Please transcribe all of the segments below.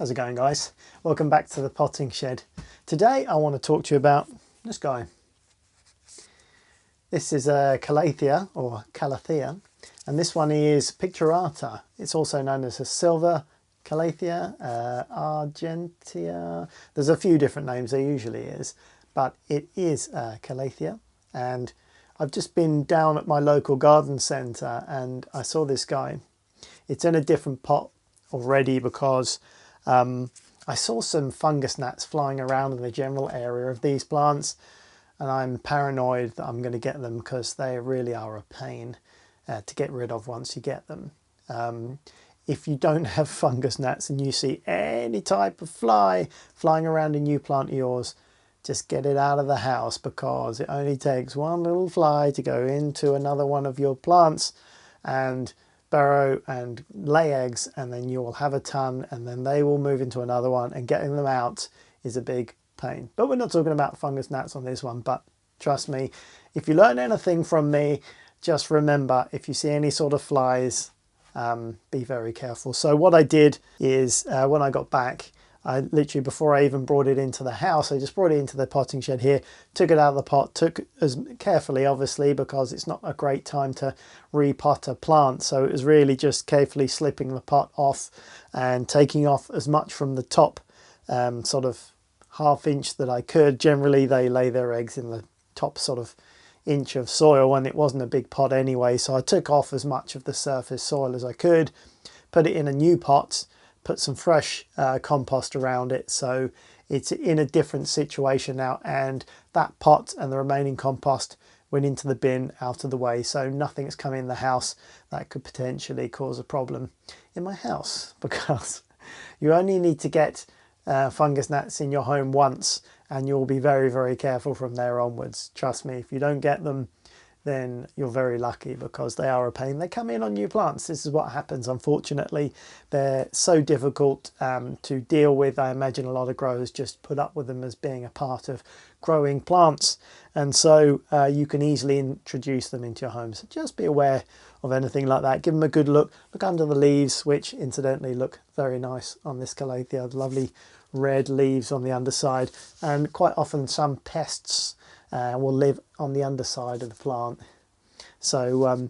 How's it going, guys? Welcome back to the potting shed. Today I want to talk to you about this guy. This is a Calathea or Calathea, and this one is Picturata. It's also known as a silver Calathea, Argentea. There's a few different names, there usually is, but it is Calathea. And I've just been down at my local garden centre and I saw this guy. It's in a different pot already because I saw some fungus gnats flying around in the general area of these plants, and I'm paranoid that I'm going to get them because they really are a pain to get rid of once you get them. If you don't have fungus gnats and you see any type of fly flying around a new plant of yours, just get it out of the house, because it only takes one little fly to go into another one of your plants and burrow and lay eggs, and then you will have a ton, and then they will move into another one, and getting them out is a big pain. But we're not talking about fungus gnats on this one, but trust me, if you learn anything from me, just remember, if you see any sort of flies, be very careful. So what I did is when I got back, I literally, before I even brought it into the house, I just brought it into the potting shed here, took it out of the pot, took as carefully, obviously, because it's not a great time to repot a plant. So it was really just carefully slipping the pot off and taking off as much from the top sort of ½ inch that I could. Generally, they lay their eggs in the top sort of inch of soil, and it wasn't a big pot anyway. So I took off as much of the surface soil as I could, put it in a new pot, put some fresh compost around it, so it's in a different situation now, and that pot and the remaining compost went into the bin out of the way, so nothing's come in the house that could potentially cause a problem in my house, because you only need to get fungus gnats in your home once and you'll be very, very careful from there onwards. Trust me, if you don't get them, then you're very lucky, because they are a pain. They come in on new plants. This is what happens, unfortunately. They're so difficult to deal with. I imagine a lot of growers just put up with them as being a part of growing plants, and so you can easily introduce them into your home. So just be aware of anything like that. Give them a good look. Look under the leaves, which incidentally look very nice on this Calathea. Lovely red leaves on the underside, and quite often some pests will live on the underside of the plant. So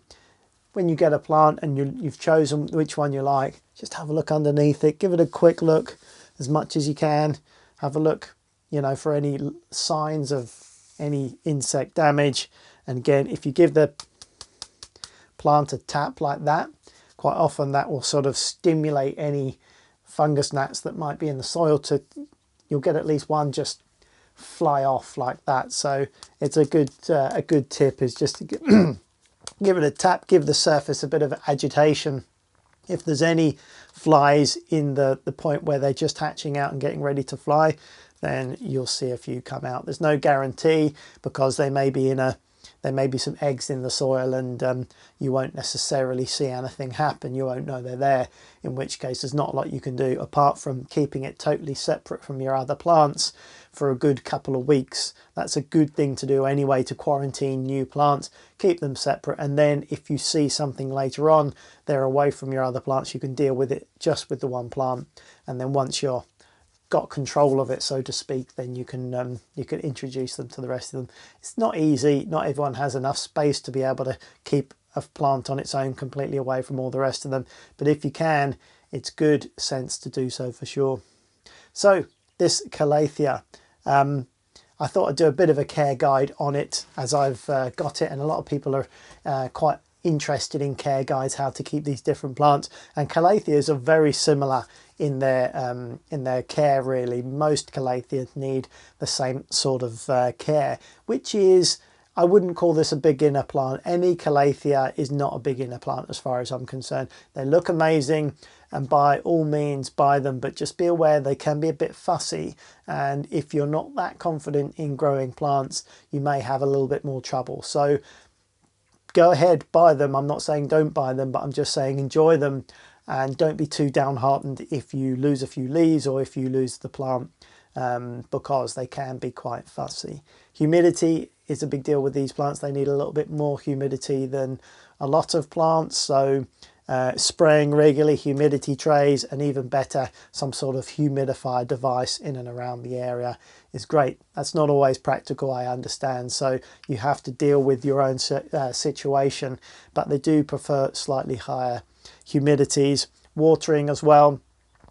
when you get a plant and you've chosen which one you like, just have a look underneath it, give it a quick look as much as you can. Have a look, you know, for any signs of any insect damage. And again, if you give the plant a tap like that, quite often that will sort of stimulate any fungus gnats that might be in the soil. You'll get at least one just fly off like that. So it's a good tip is just to give it a tap, give the surface a bit of agitation. If there's any flies in the point where they're just hatching out and getting ready to fly, then you'll see a few come out. There's no guarantee, because there may be some eggs in the soil, and you won't necessarily see anything happen. You won't know they're there, in which case there's not a lot you can do apart from keeping it totally separate from your other plants for a good couple of weeks. That's a good thing to do anyway, to quarantine new plants. Keep them separate, and then if you see something later on, they're away from your other plants, you can deal with it just with the one plant. And then once you're got control of it, so to speak, then you can introduce them to the rest of them. It's not easy. Not everyone has enough space to be able to keep a plant on its own completely away from all the rest of them, but if you can, it's good sense to do so for sure. So this Calathea, I thought I'd do a bit of a care guide on it as I've got it, and a lot of people are quite interested in care guides, how to keep these different plants, and Calatheas are very similar in their care really. Most Calatheas need the same sort of care, which is, I wouldn't call this a beginner plant. Any Calathea is not a beginner plant as far as I'm concerned. They look amazing, and by all means buy them, but just be aware they can be a bit fussy, and if you're not that confident in growing plants, you may have a little bit more trouble. So go ahead, buy them. I'm not saying don't buy them, but I'm just saying enjoy them, and don't be too downhearted if you lose a few leaves or if you lose the plant, because they can be quite fussy. Humidity is a big deal with these plants. They need a little bit more humidity than a lot of plants, so spraying regularly, humidity trays, and even better, some sort of humidifier device in and around the area is great. That's not always practical, I understand, so you have to deal with your own situation, but they do prefer slightly higher humidities. Watering as well,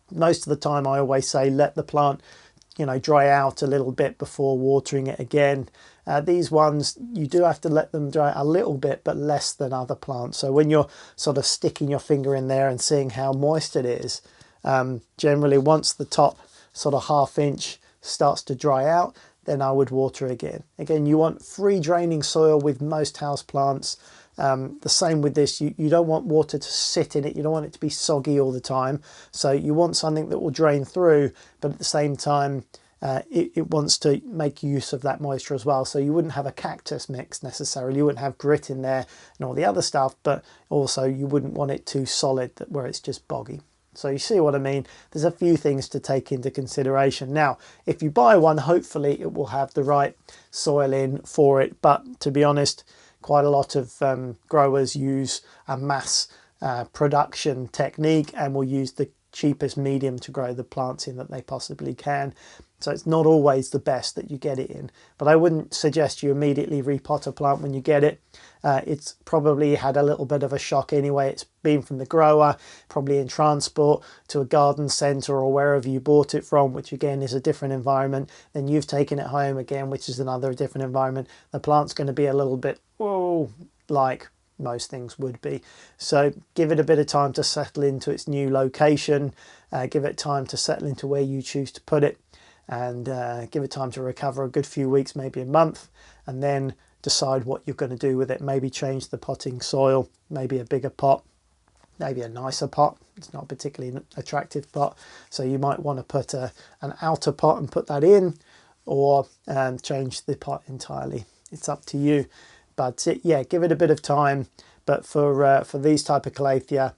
most of the time I always say let the plant dry out a little bit before watering it again. These ones, you do have to let them dry a little bit, but less than other plants. So when you're sort of sticking your finger in there and seeing how moist it is, generally once the top sort of ½ inch starts to dry out, then I would water again. Again, you want free draining soil with most house plants. The same with this, you don't want water to sit in it, you don't want it to be soggy all the time. So you want something that will drain through, but at the same time, it wants to make use of that moisture as well. So you wouldn't have a cactus mix necessarily, you wouldn't have grit in there and all the other stuff, but also you wouldn't want it too solid where it's just boggy. So you see what I mean? There's a few things to take into consideration. Now, if you buy one, hopefully it will have the right soil in for it. But to be honest, quite a lot of growers use a mass production technique and will use the cheapest medium to grow the plants in that they possibly can. So it's not always the best that you get it in, but I wouldn't suggest you immediately repot a plant when you get it. It's probably had a little bit of a shock anyway. It's been from the grower, probably in transport to a garden centre or wherever you bought it from, which again is a different environment. Then you've taken it home again, which is another different environment. The plant's going to be a little bit, whoa, like most things would be. So give it a bit of time to settle into its new location, give it time to settle into where you choose to put it, and give it time to recover a good few weeks, maybe a month, and then decide what you're going to do with it. Maybe change the potting soil, maybe a bigger pot, maybe a nicer pot. It's not a particularly attractive pot, so you might want to put an outer pot and put that in, or change the pot entirely. It's up to you. But yeah, give it a bit of time. But for these type of Calathea,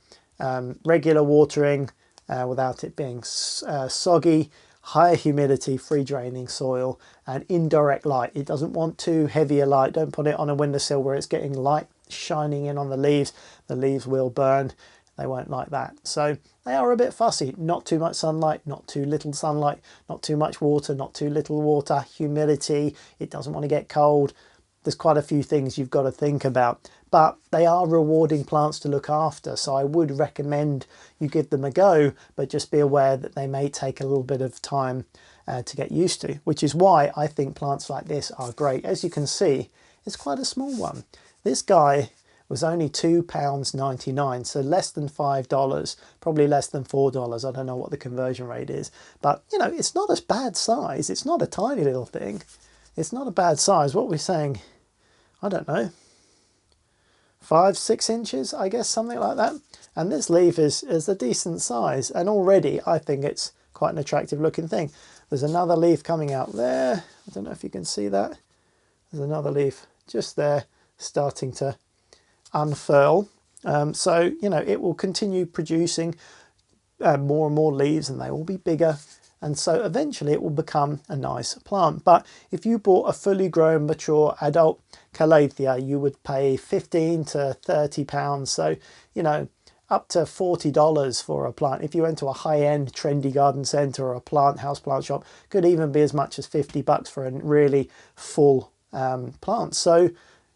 regular watering without it being soggy, higher humidity, free draining soil, and indirect light. It doesn't want too heavy a light. Don't put it on a windowsill where it's getting light shining in on the leaves. The leaves will burn. They won't like that. So they are a bit fussy. Not too much sunlight, not too little sunlight, not too much water, not too little water, humidity. It doesn't want to get cold. There's quite a few things you've got to think about, but they are rewarding plants to look after. So I would recommend you give them a go, but just be aware that they may take a little bit of time to get used to, which is why I think plants like this are great. As you can see, it's quite a small one. This guy was only £2.99, so less than $5, probably less than $4. I don't know what the conversion rate is, but it's not a bad size. It's not a tiny little thing. It's not a bad size. What we're saying, I don't know, 5-6 inches, I guess, something like that. And this leaf is a decent size, and already I think it's quite an attractive looking thing. There's another leaf coming out there. I don't know if you can see that. There's another leaf just there starting to unfurl. So it will continue producing more and more leaves, and they will be bigger. And so eventually it will become a nice plant. But if you bought a fully grown, mature, adult Calathea, you would pay £15 to £30. So, up to $40 for a plant. If you went to a high-end trendy garden centre or a houseplant shop, could even be as much as $50 for a really full plant. So,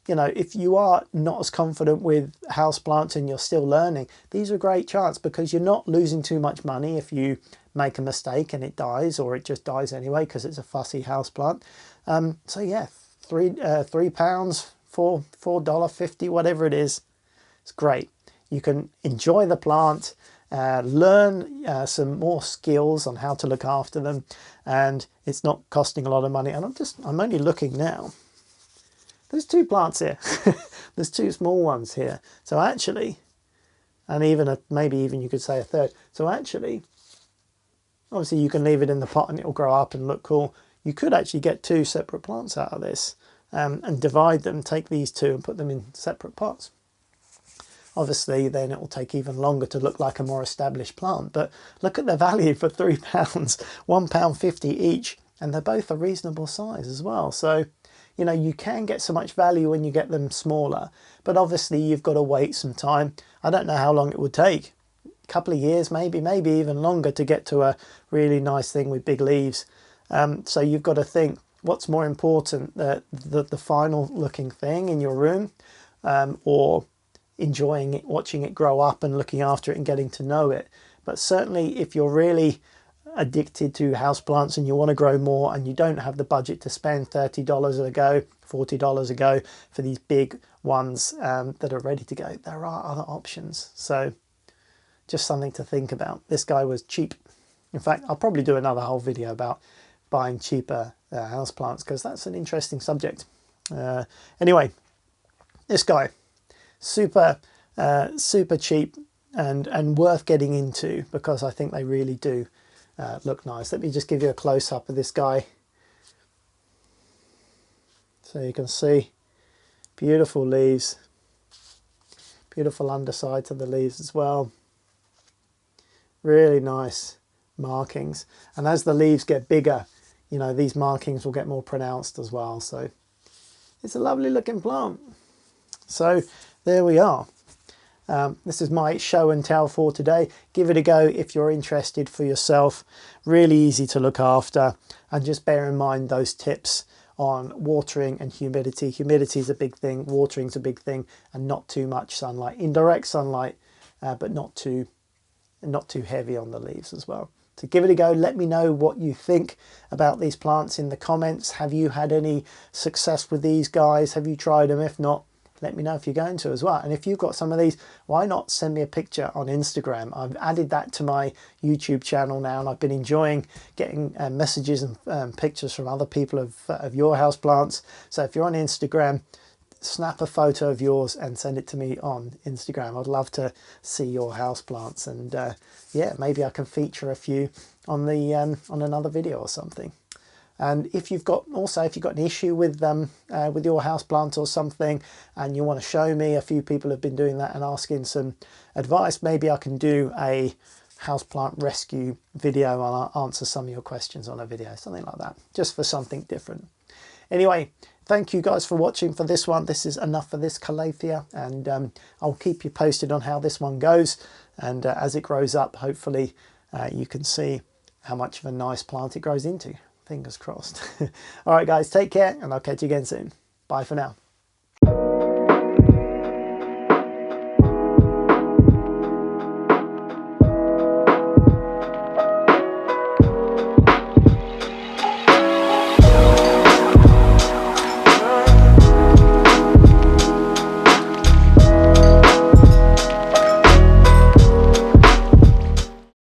if you are not as confident with houseplants and you're still learning, these are a great chance, because you're not losing too much money if you make a mistake and it dies, or it just dies anyway because it's a fussy houseplant. So yeah, £3, $4.50, whatever it is, it's great. You can enjoy the plant, learn some more skills on how to look after them, and it's not costing a lot of money. And I'm only looking now. There's 2 plants here. There's 2 small ones here. So actually, and even maybe even you could say a third. So actually, obviously you can leave it in the pot and it'll grow up and look cool. You could actually get 2 separate plants out of this and divide them, take these 2 and put them in separate pots. Obviously then it will take even longer to look like a more established plant, but look at the value for £3, £1.50 each, and they're both a reasonable size as well. So you know, you can get so much value when you get them smaller, but obviously you've got to wait some time. I don't know how long it would take, a couple of years maybe even longer to get to a really nice thing with big leaves. So you've got to think, what's more important, the final looking thing in your room, or enjoying it, watching it grow up and looking after it and getting to know it. But certainly if you're really addicted to houseplants and you want to grow more and you don't have the budget to spend $30 a go, $40 a go for these big ones that are ready to go, there are other options. So just something to think about. This guy was cheap. In fact, I'll probably do another whole video about buying cheaper houseplants, because that's an interesting subject. Anyway, this guy, super cheap and worth getting into, because I think they really do look nice. Let me just give you a close-up of this guy so you can see beautiful leaves, beautiful underside to the leaves as well, really nice markings, and as the leaves get bigger, you know, these markings will get more pronounced as well. So it's a lovely looking plant. So there we are. This is my show and tell for today. Give it a go if you're interested for yourself. Really easy to look after, and just bear in mind those tips on watering and humidity. Humidity is a big thing, watering is a big thing, and not too much sunlight. Indirect sunlight, but not too heavy on the leaves as well. So give it a go. Let me know what you think about these plants in the comments. Have you had any success with these guys? Have you tried them? If not, let me know if you're going to as well. And if you've got some of these, why not send me a picture on Instagram? I've added that to my YouTube channel now, and I've been enjoying getting messages and pictures from other people of your houseplants. So if you're on Instagram, snap a photo of yours and send it to me on Instagram. I'd love to see your houseplants, and yeah, maybe I can feature a few on the on another video or something. And if you've got an issue with your houseplant or something, and you want to show me, a few people have been doing that and asking some advice, maybe I can do a houseplant rescue video and I'll answer some of your questions on a video, something like that, just for something different. Anyway, thank you guys for watching for this one. This is enough for this Calathea, and I'll keep you posted on how this one goes, and as it grows up, hopefully you can see how much of a nice plant it grows into. Fingers crossed. All right guys, take care, and I'll catch you again soon. Bye for now.